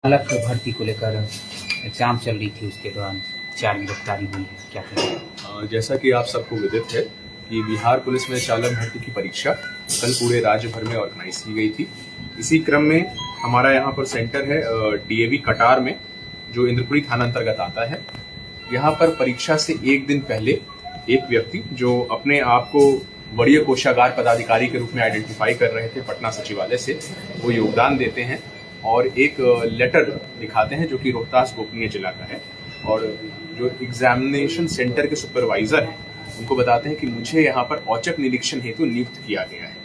अलग भर्ती को लेकर एग्जाम चल रही थी, उसके दौरान 4 गिरफ्तारी हुई है, क्या कहें? जैसा कि आप सबको विदित है कि बिहार पुलिस में चालक भर्ती की परीक्षा कल पूरे राज्य भर में ऑर्गेनाइज की गई थी। इसी क्रम में हमारा यहाँ पर सेंटर है डीएवी कटार में, जो इंद्रपुरी थाना अंतर्गत आता है। यहाँ पर परीक्षा से एक दिन पहले एक व्यक्ति जो अपने आप को वरीय कोषागार पदाधिकारी के रूप में आइडेंटिफाई कर रहे थे पटना सचिवालय से, वो योगदान देते हैं और एक लेटर दिखाते हैं जो कि रोहतास गोपनीय जिला का है, और जो एग्जामिनेशन सेंटर के सुपरवाइजर हैं उनको बताते हैं कि मुझे यहाँ पर औचक निरीक्षण हेतु नियुक्त किया गया है।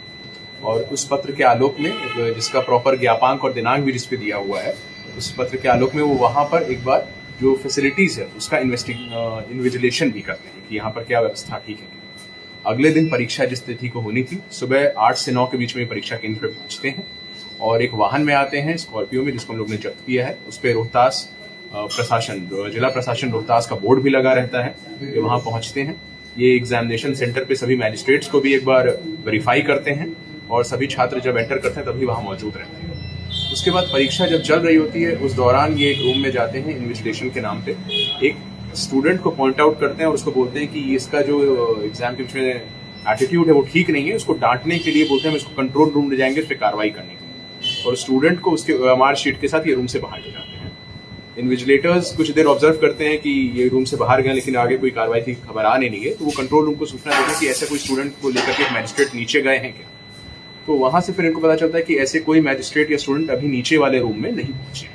और उस पत्र के आलोक में, जिसका प्रॉपर ज्ञापांक और दिनांक भी जिस पे दिया हुआ है, उस पत्र के आलोक में वो वहाँ पर एक बार जो फैसिलिटीज है उसका इन्विजिलेशन भी करते हैं कि यहाँ पर क्या व्यवस्था ठीक है। अगले दिन परीक्षा जिस तिथि को होनी थी, सुबह 8 से 9 के बीच में परीक्षा केंद्र पर पहुंचते हैं और एक वाहन में आते हैं, स्कॉर्पियो में, जिसको हम लोग ने जब्त किया है। उस पर रोहतास प्रशासन, जिला प्रशासन रोहतास का बोर्ड भी लगा रहता है। ये वहाँ पहुंचते हैं, ये एग्जामिनेशन सेंटर पे सभी मैजिस्ट्रेट्स को भी एक बार वेरीफाई करते हैं और सभी छात्र जब एंटर करते हैं तभी वहाँ मौजूद रहते हैं। उसके बाद परीक्षा जब चल रही होती है, उस दौरान ये एक रूम में जाते हैं, इन्विजिलेशन के नाम पे एक स्टूडेंट को पॉइंट आउट करते हैं और उसको बोलते हैं कि इसका जो एग्जाम के बीच में एटीट्यूड है वो ठीक नहीं है। उसको डांटने के लिए बोलते हैं हम इसको कंट्रोल रूम ले जाएंगे, उस पर कार्रवाई करने के लिए, और स्टूडेंट को उसके OMR शीट के साथ ये रूम से बाहर ले जाते हैं। इन्विजिलेटर्स कुछ देर ऑब्जर्व करते हैं कि ये रूम से बाहर गए लेकिन आगे कोई कार्रवाई की खबर आ नहीं गई, तो वो कंट्रोल रूम को सूचना देते हैं कि ऐसे कोई स्टूडेंट को लेकर के एक मैजिस्ट्रेट नीचे गए हैं क्या। तो वहां से फिर इनको पता चलता है कि ऐसे कोई मैजिस्ट्रेट या स्टूडेंट अभी नीचे वाले रूम में नहीं पहुंचे।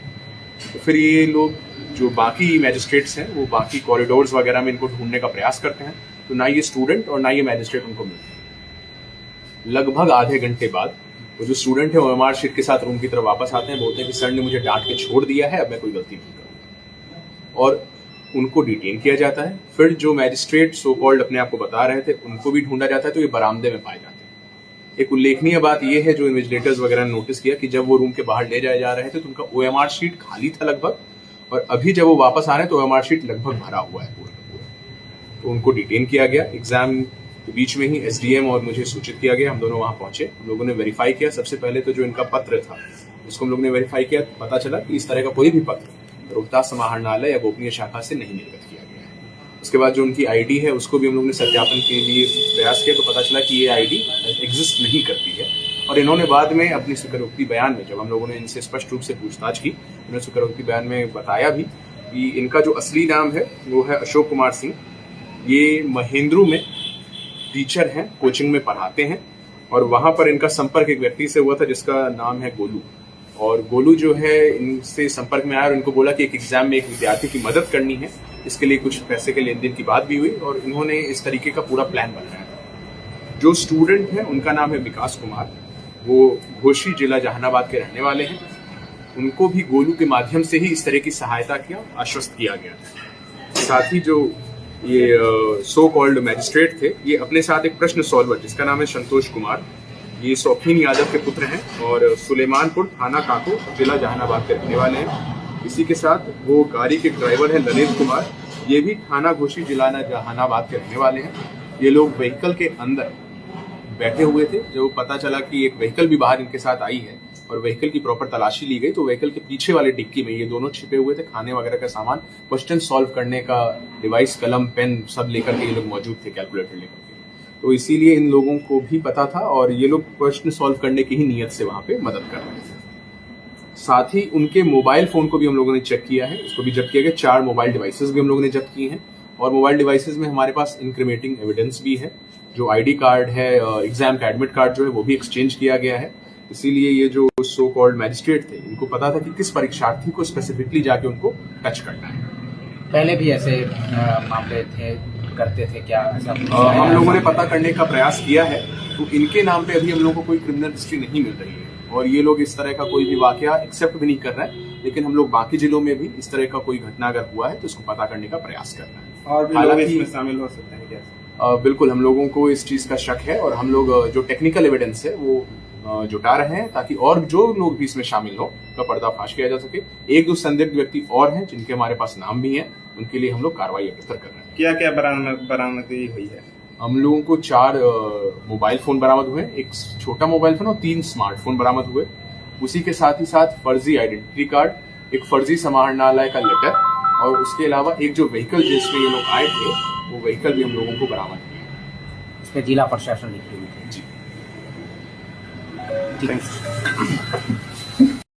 तो फिर ये लोग जो बाकी मैजिस्ट्रेट्स हैं वो बाकी कॉरिडोर्स वगैरह में इनको ढूंढने का प्रयास करते हैं, तो ना ये स्टूडेंट और ना ये मैजिस्ट्रेट उनको मिलते हैं। लगभग आधे घंटे बाद वो जो स्टूडेंट है OMR शीट के साथ रूम की तरफ वापस आते हैं, बोलते हैं कि सर ने मुझे डांट के छोड़ दिया है, अब मैं कोई गलती नहीं करूँगा, और उनको डिटेन किया जाता है। फिर जो मैजिस्ट्रेट सो कॉल्ड अपने आप को बता रहे थे उनको भी ढूंढा जाता है, तो ये बरामदे में पाए जाते हैं। एक उल्लेखनीय बात यह है जो इन्विजिलेटर्स वगैरह ने नोटिस किया कि जब वो रूम के बाहर ले जाए जा रहे थे तो उनका OMR शीट खाली था लगभग, और अभी जब वो वापस आ रहे हैं तो OMR शीट लगभग भरा हुआ है पूरा का पूरा। तो उनको डिटेन किया गया। एग्जाम के बीच में ही SDM और मुझे सूचित किया गया, हम दोनों वहां पहुंचे, हम लोगों ने वेरीफाई किया। सबसे पहले तो जो इनका पत्र था उसको हम लोग ने वेरीफाई किया, पता चला कि इस तरह का कोई भी पत्र रोहतास समाहरणालय या गोपनीय शाखा से नहीं निर्गत किया गया है। उसके बाद जो उनकी ID है उसको भी हम लोग ने सत्यापन के लिए प्रयास किया, तो पता चला कि ये ID एग्जिस्ट नहीं करती है। और इन्होंने बाद में अपनी स्वीकारोक्ति बयान में, जब हम लोगों ने इनसे स्पष्ट रूप से पूछताछ की, उन्होंने स्वीकारोक्ति बयान में बताया भी कि इनका जो असली नाम है वो है अशोक कुमार सिंह। ये महेंद्रू में टीचर हैं, कोचिंग में पढ़ाते हैं, और वहां पर इनका संपर्क एक व्यक्ति से हुआ था जिसका नाम है गोलू। और गोलू जो है इनसे संपर्क में आया और इनको बोला कि एक एग्जाम में एक विद्यार्थी की मदद करनी है, इसके लिए कुछ पैसे के लेन देन की बात भी हुई और इन्होंने इस तरीके का पूरा प्लान बनाया था। जो स्टूडेंट है उनका नाम है विकास कुमार, वो घोसी जिला जहानाबाद के रहने वाले हैं। उनको भी गोलू के माध्यम से ही इस तरह की सहायता किया, आश्वस्त किया गया था। साथ ही जो ये सो कॉल्ड मैजिस्ट्रेट थे, ये अपने साथ एक प्रश्न सॉल्वर जिसका नाम है संतोष कुमार, ये शौकीन यादव के पुत्र हैं और सुलेमानपुर थाना काको जिला जहानाबाद के रहने वाले हैं। इसी के साथ वो गाड़ी के ड्राइवर है ललित कुमार, ये भी थाना घोसी जिला जहानाबाद के रहने वाले हैं। ये लोग व्हीकल के अंदर बैठे हुए थे, जब पता चला कि एक व्हीकल भी बाहर इनके साथ आई है और व्हीकल की प्रॉपर तलाशी ली गई, तो व्हीकल के पीछे वाले डिक्की में ये दोनों छिपे हुए थे। खाने वगैरह का सामान, क्वेश्चन सॉल्व करने का डिवाइस, कलम, पेन सब लेकर के ये लोग मौजूद थे, कैलकुलेटर लेकर के। तो इसीलिए इन लोगों को भी पता था और ये लोग प्रश्न सॉल्व करने की ही नियत से वहां पे मदद कर रहे थे। साथ ही उनके मोबाइल फोन को भी हम लोगों ने चेक किया है, उसको भी जब्त किया गया। 4 मोबाइल डिवाइसेस भी हम लोगों ने जब्त किए हैं, और मोबाइल डिवाइसेस में हमारे पास इंक्रीमेटिंग एविडेंस भी है। जो ID कार्ड है, एग्जाम का एडमिट कार्ड जो है वो भी एक्सचेंज किया गया है। इसीलिए ये जो सो कॉल्ड मैजिस्ट्रेट थे, इनको पता था कि किस परीक्षार्थी को स्पेसिफिकली जाके उनको टच करना है। पहले भी ऐसे मामले थे, करते थे क्या ऐसा? हम लोगों ने पता करने का प्रयास किया है, तो इनके नाम पे अभी हम लोगों को कोई क्रिमिनल हिस्ट्री नहीं मिल रही है, और ये लोग इस तरह का कोई भी वाकया एक्सेप्ट भी नहीं कर रहे हैं। लेकिन हम लोग बाकी जिलों में भी इस तरह का कोई घटना अगर हुआ है तो उसको पता करने का प्रयास कर रहे हैं। और भी लोग इसमें शामिल हो सकते हैं क्या? बिल्कुल, हम लोगों को इस चीज का शक है और हम लोग जो टेक्निकल एविडेंस है वो जुटा रहे हैं, ताकि और जो लोग भी इसमें शामिल हो का पर्दाफाश किया जा सके। 1-2 संदिग्ध व्यक्ति और हैं जिनके हमारे पास नाम भी हैं, उनके लिए हम लोग कार्रवाई अग्रसर कर रहे हैं। क्या क्या बरामदगी हुई है? हम लोगों को 4 मोबाइल फोन बरामद हुए, एक छोटा मोबाइल फोन और 3 स्मार्टफोन बरामद हुए। उसी के साथ ही साथ फर्जी आइडेंटिटी कार्ड, एक फर्जी समाहरणालय का लेटर और उसके अलावा एक जो व्हीकल जिसमें ये लोग आए थे वो व्हीकल भी हम लोगों को बरामद किया। इस पर जिला प्रशासन लिखे हुए थे। जी ठीक है।